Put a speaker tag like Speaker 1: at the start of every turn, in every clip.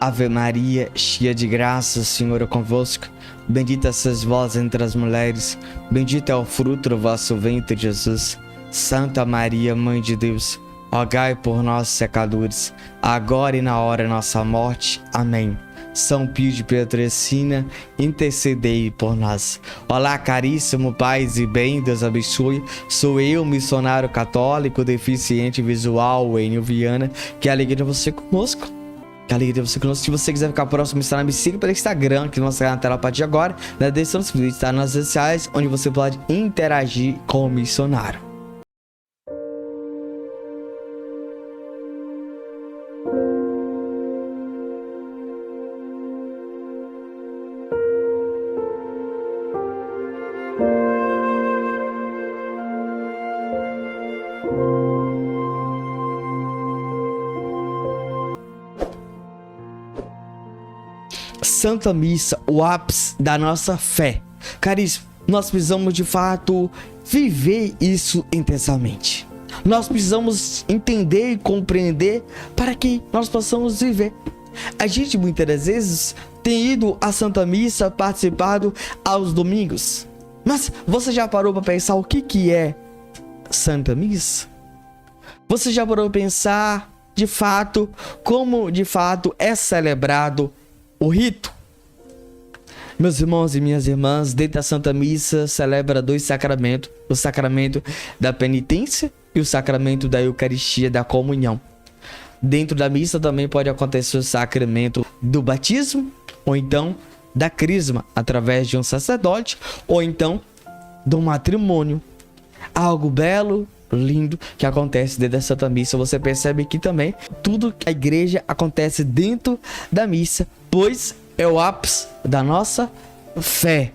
Speaker 1: Ave Maria, cheia de graça, o Senhor é convosco. Bendita sois vós entre as mulheres, bendito é o fruto do vosso ventre, Jesus. Santa Maria, Mãe de Deus, rogai por nós, pecadores, agora e na hora de nossa morte. Amém. São Pio de Pietrelcina, intercedei por nós. Olá, caríssimo paz e bem, Deus abençoe. Sou eu, missionário católico, deficiente visual, Enio Viana. Que alegria de você conosco. Que alegria de você conosco. Se você quiser ficar próximo, me siga pelo Instagram, que vamos na tela a partir de agora. Na descrição do vídeo está nas redes sociais, onde você pode interagir com o missionário. Santa Missa, o ápice da nossa fé. Caríssimo, nós precisamos de fato viver isso intensamente. Nós precisamos entender e compreender para que nós possamos viver. A gente muitas vezes tem ido à Santa Missa, participado aos domingos. Mas você já parou para pensar o que é Santa Missa? Você já parou para pensar de fato como de fato é celebrado o rito? Meus irmãos e minhas irmãs, dentro da Santa Missa celebra dois sacramentos: o sacramento da penitência e o sacramento da Eucaristia, da comunhão. Dentro da missa também pode acontecer o sacramento do batismo, ou então da crisma, através de um sacerdote, ou então do matrimônio. Algo belo, lindo que acontece dentro da Santa Missa. Você percebe que também tudo que a igreja acontece dentro da missa, pois é o ápice da nossa fé.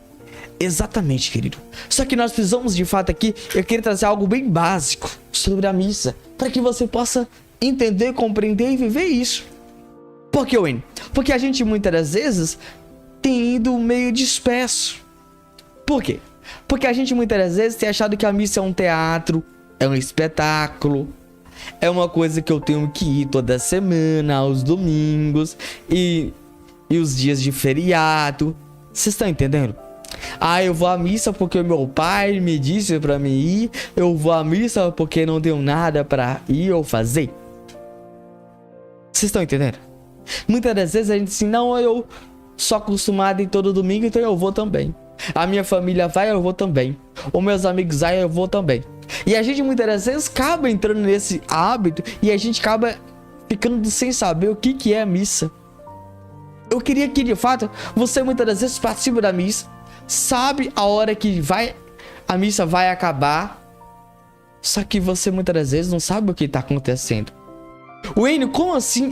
Speaker 1: Exatamente, querido. Só que nós precisamos de fato aqui, eu queria trazer algo bem básico sobre a missa, para que você possa entender, compreender e viver isso. Por que, Wayne? Porque a gente muitas das vezes tem ido meio disperso. Por quê? Porque a gente muitas das vezes tem achado que a missa é um teatro, é um espetáculo, é uma coisa que eu tenho que ir toda semana, aos domingos e os dias de feriado. Vocês estão entendendo? Ah, eu vou à missa porque meu pai me disse pra mim ir. Eu vou à missa porque não tenho nada pra ir ou fazer. Vocês estão entendendo? Muitas das vezes a gente diz assim: não, eu sou acostumado em todo domingo, então eu vou também. A minha família vai, eu vou também. Os meus amigos vai, eu vou também. E a gente muitas das vezes acaba entrando nesse hábito e a gente acaba ficando sem saber o que é a missa. Eu queria que de fato você muitas das vezes participe da missa, sabe a hora que a missa vai acabar, só que você muitas das vezes não sabe o que está acontecendo. Wayne, como assim?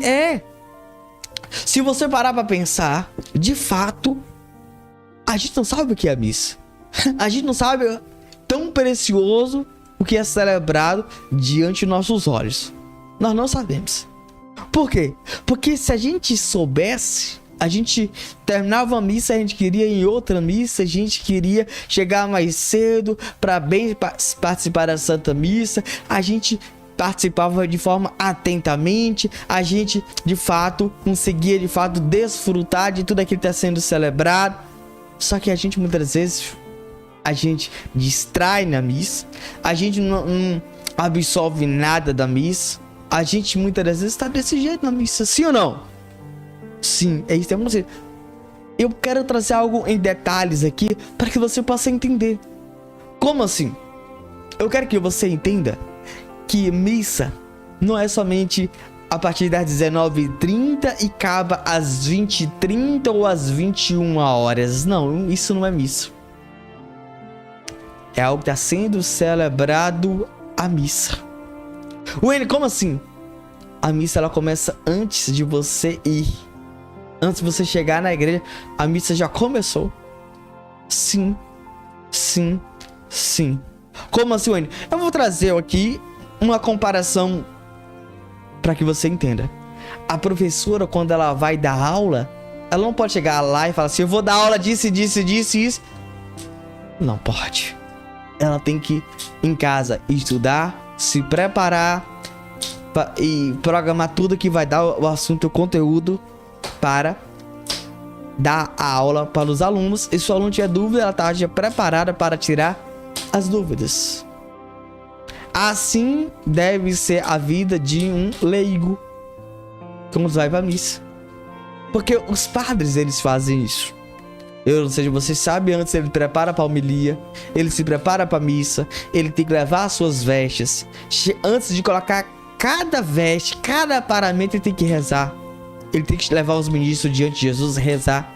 Speaker 1: Se você parar para pensar, de fato, a gente não sabe o que é a missa. A gente não sabe tão precioso o que é celebrado diante de nossos olhos. Nós não sabemos. Por quê? Porque se a gente soubesse, a gente terminava a missa, a gente queria ir em outra missa, a gente queria chegar mais cedo para bem participar da Santa Missa, a gente participava de forma atentamente, a gente de fato conseguia de fato desfrutar de tudo aquilo que está sendo celebrado. Só que a gente muitas vezes a gente distrai na missa, a gente não absorve nada da missa, a gente muitas das vezes está desse jeito na missa, sim ou não? Sim, é isso. Eu quero trazer algo em detalhes aqui para que você possa entender. Como assim? Eu quero que você entenda que missa não é somente a partir das 19h30 e acaba às 20h30 ou às 21 horas. Não, isso não é missa. É algo que está sendo celebrado a missa. Wayne, como assim? A missa ela começa antes de você ir. Antes de você chegar na igreja, a missa já começou. Sim, sim, sim. Como assim, Wayne? Eu vou trazer aqui uma comparação para que você entenda. A professora, quando ela vai dar aula, ela não pode chegar lá e falar assim: eu vou dar aula disso, disso, disso, isso. Não pode. Ela tem que ir em casa estudar, se preparar e programar tudo que vai dar o assunto, o conteúdo. para dar a aula para os alunos. E se o aluno tiver dúvida, ela está já preparada para tirar as dúvidas. Assim deve ser a vida de um leigo quando vai para a missa. Porque os padres, eles fazem isso. Eu não sei se você sabe, antes ele prepara para a homilia, ele se prepara para a missa, ele tem que levar as suas vestes. Antes de colocar cada veste, cada paramento, ele tem que rezar. Ele tem que levar os ministros diante de Jesus, rezar.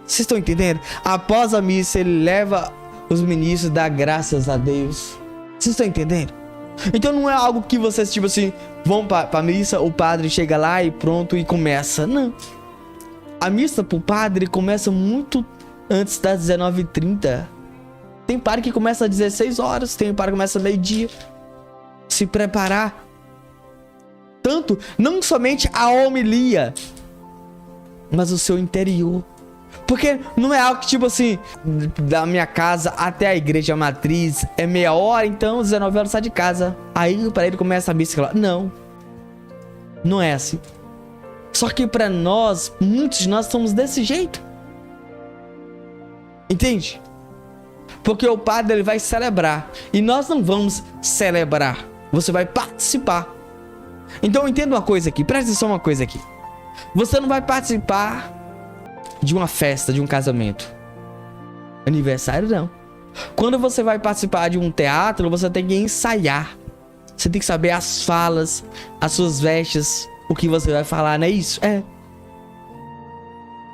Speaker 1: Vocês estão entendendo? Após a missa, ele leva os ministros, dá graças a Deus. Vocês estão entendendo? Então não é algo que vocês, tipo assim, vão para a missa, o padre chega lá e pronto, e começa. Não. A missa pro padre começa muito antes das 19h30. Tem padre que começa às 16 horas, tem padre que começa meio-dia. Se preparar. Tanto, não somente a homilia, mas o seu interior. Porque não é algo que, tipo assim, da minha casa até a igreja matriz é meia hora, então 19 horas sai de casa. Aí para ele começa a missa. Não. Não é assim. Só que para nós, muitos de nós somos desse jeito. Entende? Porque o padre, ele vai celebrar. E nós não vamos celebrar. Você vai participar. Então entenda uma coisa aqui. Presta atenção uma coisa aqui. Você não vai participar de uma festa, de um casamento. Aniversário, não. Quando você vai participar de um teatro, você tem que ensaiar. Você tem que saber as falas, as suas vestes, o que você vai falar, não é isso? É.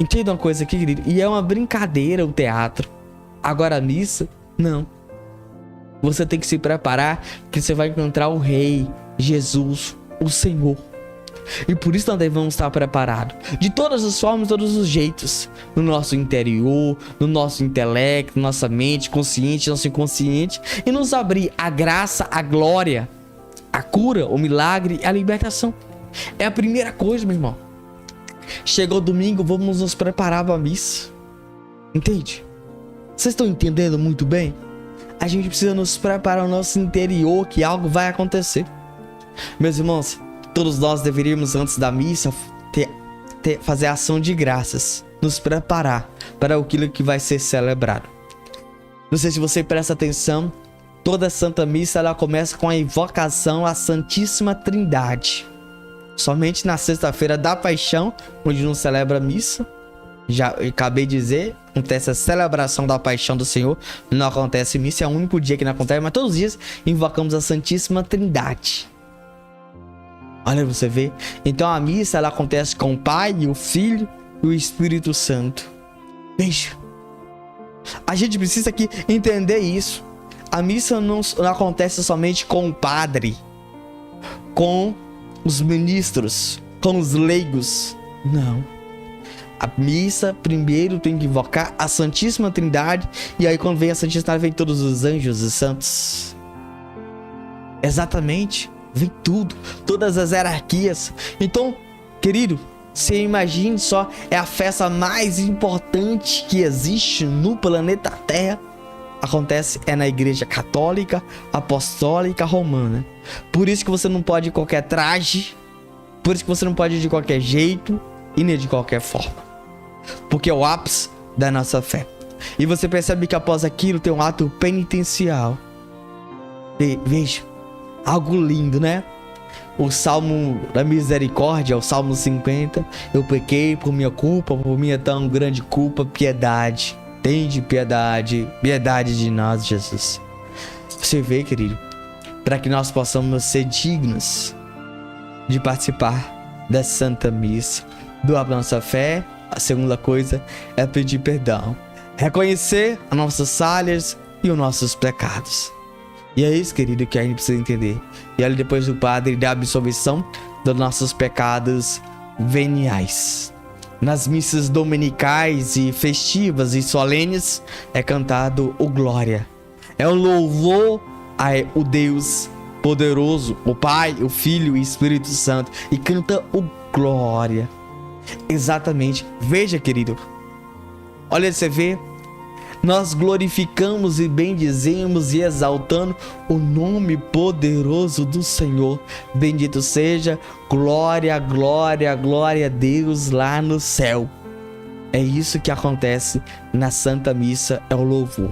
Speaker 1: Entenda uma coisa aqui, querido. E é uma brincadeira o teatro. Agora a missa, não. Você tem que se preparar, que você vai encontrar o Rei, Jesus, o Senhor. E por isso nós devemos estar preparados. De todas as formas, todos os jeitos. No nosso interior, no nosso intelecto, nossa mente, consciente, nosso inconsciente. E nos abrir a graça, a glória, a cura, o milagre e a libertação. É a primeira coisa, meu irmão. Chegou domingo, vamos nos preparar para a missa. Entende? Vocês estão entendendo muito bem? A gente precisa nos preparar o nosso interior, que algo vai acontecer. Meus irmãos, todos nós deveríamos, antes da missa, fazer ação de graças. Nos preparar para aquilo que vai ser celebrado. Não sei se você presta atenção. Toda Santa Missa, ela começa com a invocação à Santíssima Trindade. Somente na sexta-feira da Paixão, onde não celebra a missa. Já acabei de dizer, acontece a celebração da Paixão do Senhor. Não acontece missa, é o único dia que não acontece. Mas todos os dias invocamos a Santíssima Trindade. Olha, você vê. Então a missa, ela acontece com o Pai, o Filho e o Espírito Santo. Veja. A gente precisa aqui entender isso. A missa não acontece somente com o padre, com os ministros, com os leigos. Não. A missa primeiro tem que invocar a Santíssima Trindade. E aí quando vem a Santíssima Trindade, vem todos os anjos e santos. Exatamente. Vem tudo. Todas as hierarquias. Então, querido, você imagine só. É a festa mais importante que existe no planeta Terra. Acontece na Igreja Católica, Apostólica, Romana. Por isso que você não pode ir de qualquer traje. Por isso que você não pode ir de qualquer jeito. E nem de qualquer forma. Porque é o ápice da nossa fé. E você percebe que após aquilo tem um ato penitencial. Veja. Algo lindo, né? O Salmo da Misericórdia, o Salmo 50. Eu pequei por minha culpa, por minha tão grande culpa. Piedade. Tende piedade. Piedade de nós, Jesus. Você vê, querido. Para que nós possamos ser dignos de participar da Santa Missa. Doar a nossa fé. A segunda coisa é pedir perdão. Reconhecer as nossas falhas e os nossos pecados. E é isso, querido, que a gente precisa entender. E ali depois o padre dá a absolvição dos nossos pecados veniais. Nas missas dominicais e festivas e solenes é cantado o glória. É o louvor ao Deus poderoso, o Pai, o Filho e o Espírito Santo. E canta o glória. Exatamente. Veja, querido. Olha, você vê. nós glorificamos e bendizemos e exaltando o nome poderoso do Senhor. Bendito seja, glória, glória, glória a Deus lá no céu. É isso que acontece na Santa Missa, é o louvor.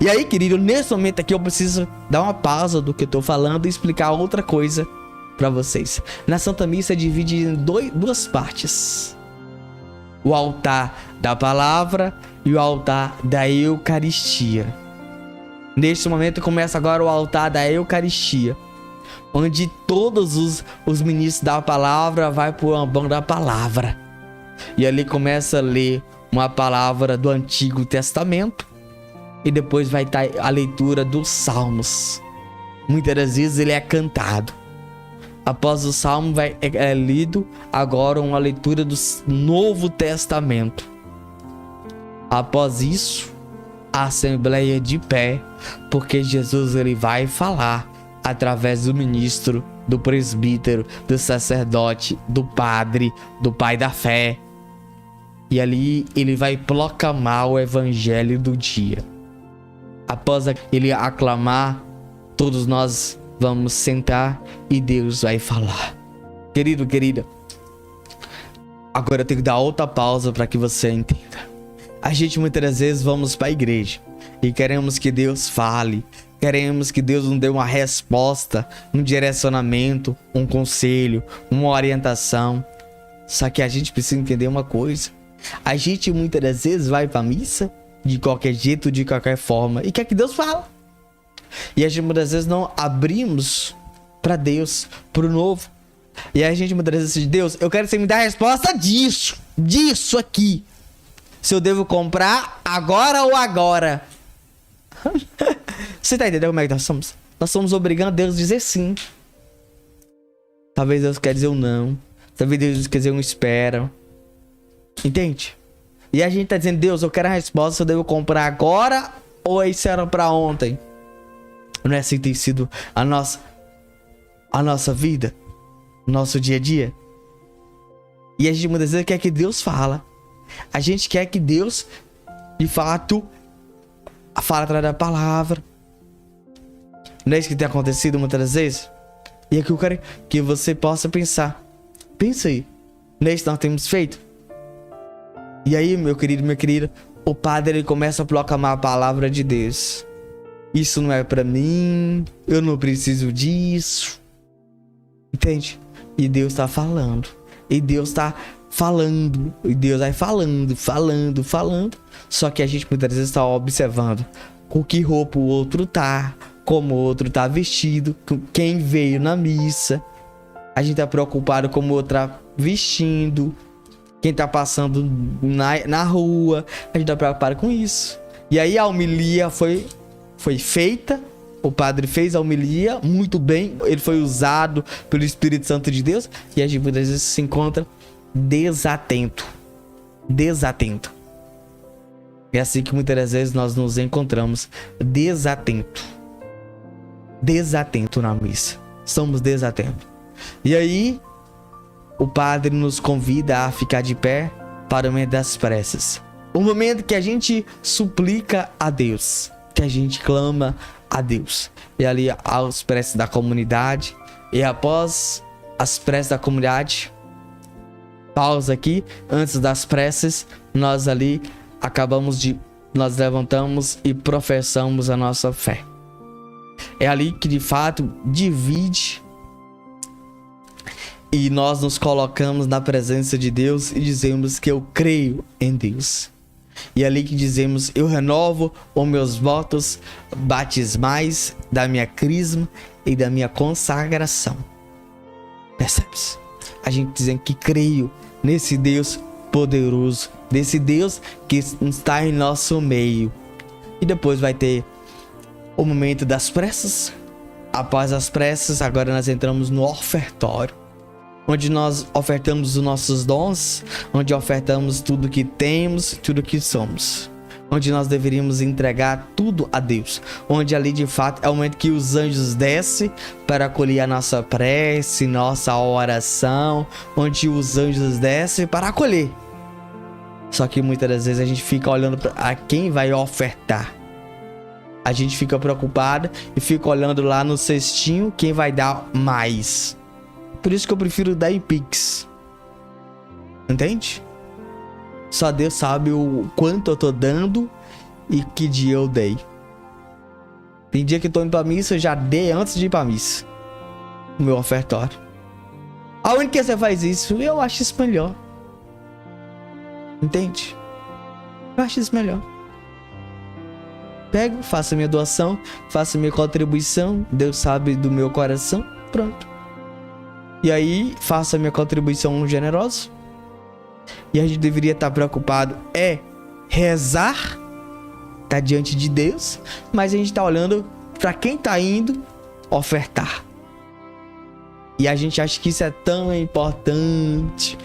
Speaker 1: E aí, querido, nesse momento aqui eu preciso dar uma pausa do que eu tô falando e explicar outra coisa para vocês. Na Santa Missa é dividida em duas partes: o altar da palavra e o altar da Eucaristia. Neste momento começa agora o altar da Eucaristia, onde todos os ministros da palavra vai para o ambão da palavra. E ali começa a ler uma palavra do Antigo Testamento. E depois vai estar a leitura dos Salmos. Muitas das vezes ele é cantado. Após o Salmo é lido agora uma leitura do Novo Testamento. Após isso, a Assembleia de pé, porque Jesus ele vai falar através do ministro, do presbítero, do sacerdote, do padre, do pai da fé. E ali ele vai proclamar o evangelho do dia. Após ele aclamar, todos nós vamos sentar e Deus vai falar. Querido, querida, agora eu tenho que dar outra pausa para que você entenda. A gente muitas das vezes vamos para a igreja e queremos que Deus fale, queremos que Deus nos dê uma resposta, um direcionamento, um conselho, uma orientação. Só que a gente precisa entender uma coisa: a gente muitas das vezes vai para a missa de qualquer jeito, de qualquer forma, e quer que Deus fale. E a gente muitas vezes não abrimos para Deus, pro novo. E a gente muitas vezes diz: Deus, eu quero que você me dê a resposta disso aqui. Se eu devo comprar agora ou agora. Você tá entendendo como é que nós somos? Nós somos obrigando Deus a dizer sim. Talvez Deus quer dizer um não. Talvez Deus quer dizer um espera. Entende? E a gente tá dizendo: Deus, eu quero a resposta, se eu devo comprar agora ou isso era pra ontem. Não é assim que tem sido a nossa vida, nosso dia a dia? E a gente muitas vezes quer que Deus fala. A gente quer que Deus, de fato, fale através da palavra. Não é isso que tem acontecido muitas das vezes? E aqui eu quero que você possa pensar. Pensa aí. Não é isso que nós temos feito? E aí, meu querido, minha querida, o padre ele começa a proclamar a palavra de Deus. Isso não é pra mim, eu não preciso disso. Entende? E Deus tá falando. E Deus tá falando. E Deus vai falando. Só que a gente muitas vezes tá observando com que roupa o outro tá, como o outro tá vestido, com quem veio na missa. A gente tá preocupado como o outro tá vestindo, quem tá passando na rua. A gente tá preocupado com isso. E aí a homilia foi feita. O padre fez a homilia muito bem. Ele foi usado pelo Espírito Santo de Deus. E a gente muitas vezes se encontra desatento. É assim que muitas das vezes nós nos encontramos desatento na missa. Somos desatentos. E aí o padre nos convida a ficar de pé para o momento das preces. O momento que a gente suplica a Deus, que a gente clama a Deus. E ali as preces da comunidade. E após as preces da comunidade, pausa aqui, antes das preces, nós levantamos e professamos a nossa fé. É ali que de fato divide e nós nos colocamos na presença de Deus e dizemos que eu creio em Deus. E é ali que dizemos: eu renovo os meus votos batismais da minha crisma e da minha consagração. Percebe-se? A gente dizendo que creio nesse Deus poderoso, desse Deus que está em nosso meio. E depois vai ter o momento das preces. Após as preces, agora nós entramos no ofertório, onde nós ofertamos os nossos dons, onde ofertamos tudo que temos, tudo que somos, onde nós deveríamos entregar tudo a Deus, onde ali de fato é o momento que os anjos descem para acolher a nossa prece, nossa oração, onde os anjos descem para acolher. Só que muitas das vezes a gente fica olhando a quem vai ofertar. A gente fica preocupado e fica olhando lá no cestinho quem vai dar mais. Por isso que eu prefiro dar em Pix. Entende? Só Deus sabe o quanto eu tô dando e que dia eu dei. Tem dia que eu tô indo pra missa, eu já dei antes de ir pra missa. O meu ofertório. Aonde que você faz isso? Eu acho isso melhor. Entende? Eu acho isso melhor. Pego, faço minha doação, faço minha contribuição. Deus sabe do meu coração. Pronto. E aí, faço a minha contribuição generosa. E a gente deveria estar preocupado rezar, tá diante de Deus, mas a gente tá olhando para quem tá indo ofertar. E a gente acha que isso é tão importante.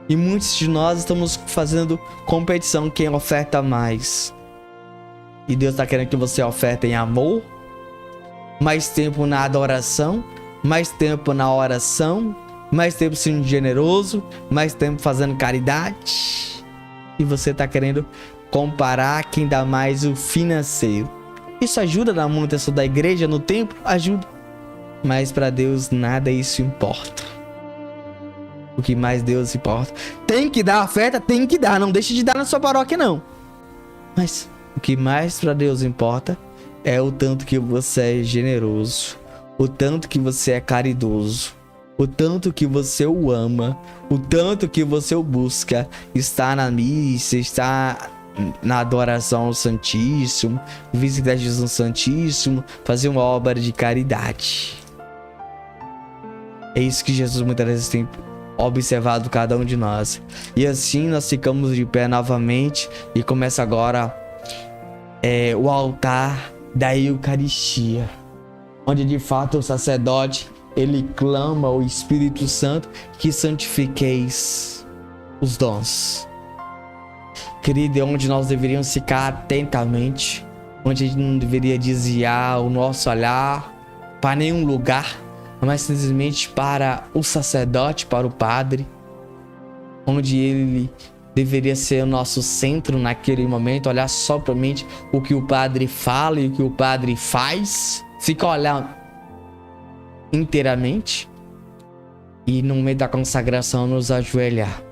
Speaker 1: E muitos de nós estamos fazendo competição, quem oferta mais. E Deus tá querendo que você oferte em amor, mais tempo na adoração, mais tempo na oração, mais tempo sendo generoso, mais tempo fazendo caridade. E você tá querendo comparar quem dá mais o financeiro. Isso ajuda na manutenção da igreja, no templo? Ajuda. Mas para Deus nada isso importa. O que mais Deus importa. Tem que dar oferta? Tem que dar. Não deixe de dar na sua paróquia, não. Mas o que mais para Deus importa é o tanto que você é generoso. O tanto que você é caridoso. O tanto que você o ama. O tanto que você o busca. Está na missa, está na adoração ao Santíssimo, visitar Jesus no Santíssimo, fazer uma obra de caridade. É isso que Jesus muitas vezes tem observado cada um de nós. E assim nós ficamos de pé novamente e começa agora o altar da Eucaristia, onde de fato o sacerdote ele clama ao Espírito Santo que santifiqueis os dons. Querido, é onde nós deveríamos ficar atentamente, onde a gente não deveria desviar o nosso olhar para nenhum lugar, mas simplesmente para o sacerdote, para o padre, onde ele deveria ser o nosso centro naquele momento, olhar somente o que o padre fala e o que o padre faz, fica olhando inteiramente e no meio da consagração nos ajoelhar,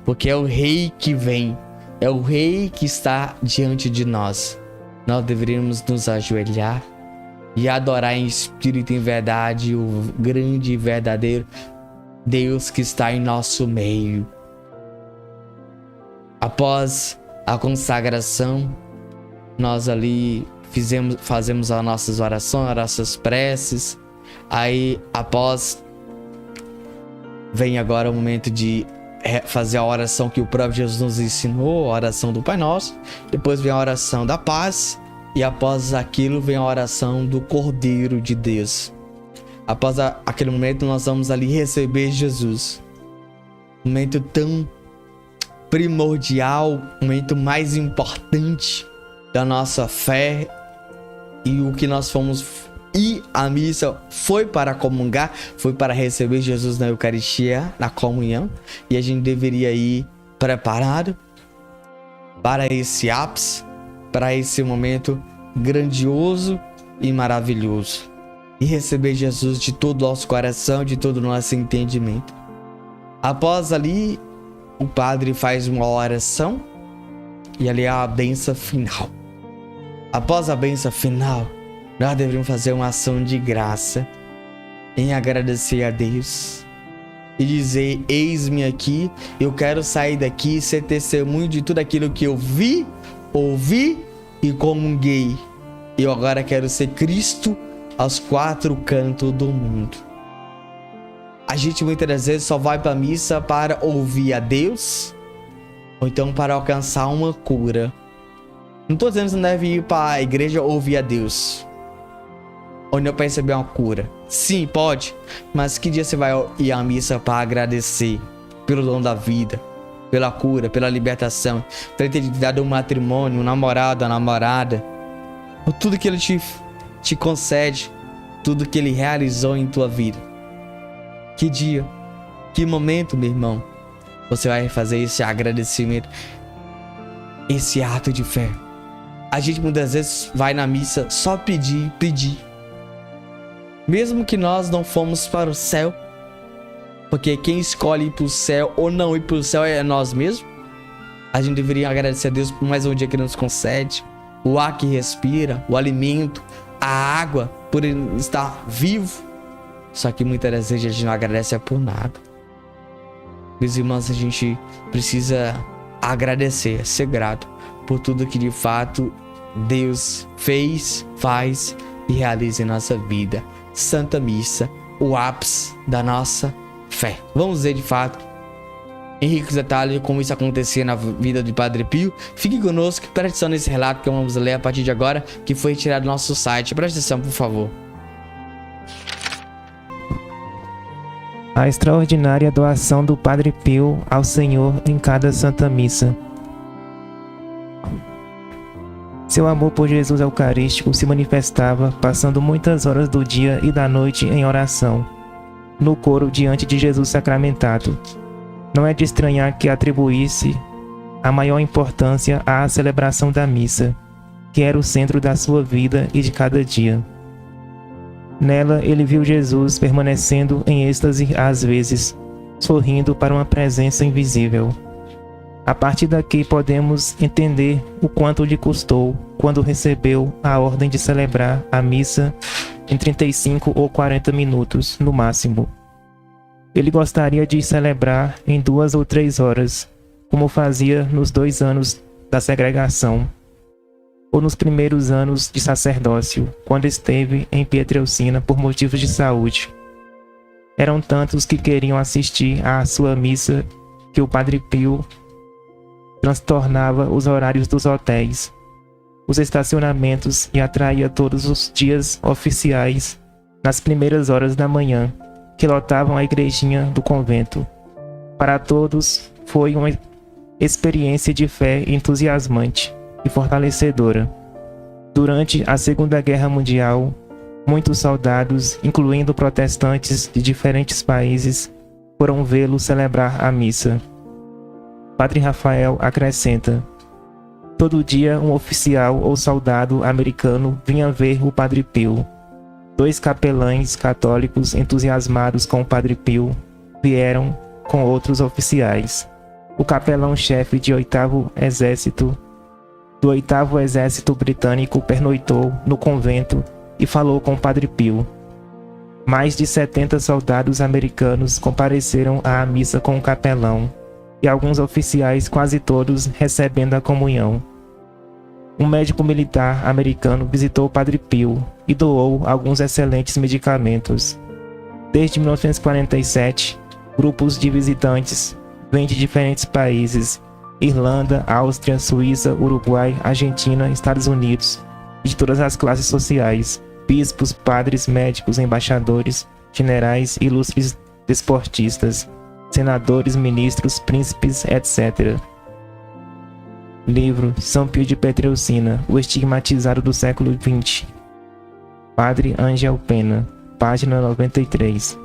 Speaker 1: porque é o rei que vem. É o rei que está diante de nós. Nós deveríamos nos ajoelhar e adorar em espírito e em verdade o grande e verdadeiro Deus que está em nosso meio. Após a consagração, nós ali fazemos as nossas orações, as nossas preces. Aí, após, vem agora o momento de fazer a oração que o próprio Jesus nos ensinou, a oração do Pai Nosso. Depois vem a oração da paz. E após aquilo vem a oração do Cordeiro de Deus. Após aquele momento nós vamos ali receber Jesus. Um momento tão primordial, um momento mais importante da nossa fé. E o que nós fomos ir à missa foi para comungar, foi para receber Jesus na Eucaristia, na comunhão. E a gente deveria ir preparado para esse ápice, para esse momento grandioso e maravilhoso. E receber Jesus de todo o nosso coração, de todo o nosso entendimento. Após ali, o padre faz uma oração e ali é a bênção final. Após a bênção final, nós deveríamos fazer uma ação de graça em agradecer a Deus e dizer: eis-me aqui, eu quero sair daqui e ser testemunho de tudo aquilo que eu vi, ouvi e comunguei. Eu agora quero ser Cristo aos quatro cantos do mundo. A gente muitas das vezes só vai para a missa para ouvir a Deus ou então para alcançar uma cura. Não estou dizendo que você não deve ir para a igreja ouvir a Deus ou não para receber uma cura. Sim, pode. Mas que dia você vai ir à missa para agradecer pelo dom da vida, pela cura, pela libertação, pela ter dado um matrimônio, um namorado, uma namorada, por tudo que ele te concede, tudo que ele realizou em tua vida? Que dia, que momento, meu irmão, você vai fazer esse agradecimento? esse ato de fé. A gente muitas vezes vai na missa só pedir, pedir. Mesmo que nós não fomos para o céu, porque quem escolhe ir para o céu ou não ir para o céu é nós mesmos. A gente deveria agradecer a Deus por mais um dia que Ele nos concede, o ar que respira, o alimento, a água, por Ele estar vivo. Só que muitas das vezes a gente não agradece por nada. Meus irmãos, a gente precisa agradecer, ser grato por tudo que de fato Deus fez, faz e realiza em nossa vida. Santa Missa, o ápice da nossa fé. Vamos ver de fato em ricos detalhes de como isso acontecia na vida de Padre Pio. Fique conosco e preste atenção nesse relato que vamos ler a partir de agora, que foi retirado do nosso site. Preste atenção, por favor.
Speaker 2: A extraordinária doação do Padre Pio ao Senhor em cada Santa Missa. Seu amor por Jesus Eucarístico se manifestava passando muitas horas do dia e da noite em oração, no coro diante de Jesus sacramentado. Não é de estranhar que atribuísse a maior importância à celebração da missa, que era o centro da sua vida e de cada dia. Nela ele viu Jesus permanecendo em êxtase às vezes, sorrindo para uma presença invisível. A partir daqui podemos entender o quanto lhe custou quando recebeu a ordem de celebrar a missa em 35 ou 40 minutos, no máximo. Ele gostaria de celebrar em 2 ou 3 horas, como fazia nos 2 anos da segregação, ou nos primeiros anos de sacerdócio, quando esteve em Pietrelcina por motivos de saúde. Eram tantos que queriam assistir à sua missa que o Padre Pio transtornava os horários dos hotéis, os estacionamentos e atraía todos os dias oficiais nas primeiras horas da manhã, que lotavam a igrejinha do convento. Para todos foi uma experiência de fé entusiasmante e fortalecedora. Durante a Segunda Guerra Mundial, muitos soldados, incluindo protestantes de diferentes países, foram vê-lo celebrar a missa. Padre Rafael acrescenta: todo dia um oficial ou soldado americano vinha ver o Padre Pio. 2 capelães católicos entusiasmados com o Padre Pio vieram com outros oficiais. O capelão-chefe do 8º Exército Britânico pernoitou no convento e falou com o Padre Pio. Mais de 70 soldados americanos compareceram à missa com o capelão, e alguns oficiais, quase todos, recebendo a comunhão. Um médico militar americano visitou o Padre Pio e doou alguns excelentes medicamentos. Desde 1947, grupos de visitantes vêm de diferentes países: Irlanda, Áustria, Suíça, Uruguai, Argentina, Estados Unidos, e de todas as classes sociais: bispos, padres, médicos, embaixadores, generais, ilustres desportistas, senadores, ministros, príncipes, etc. Livro São Pio de Pietrelcina, o estigmatizado do século XX. Padre Ángel Pena, página 93.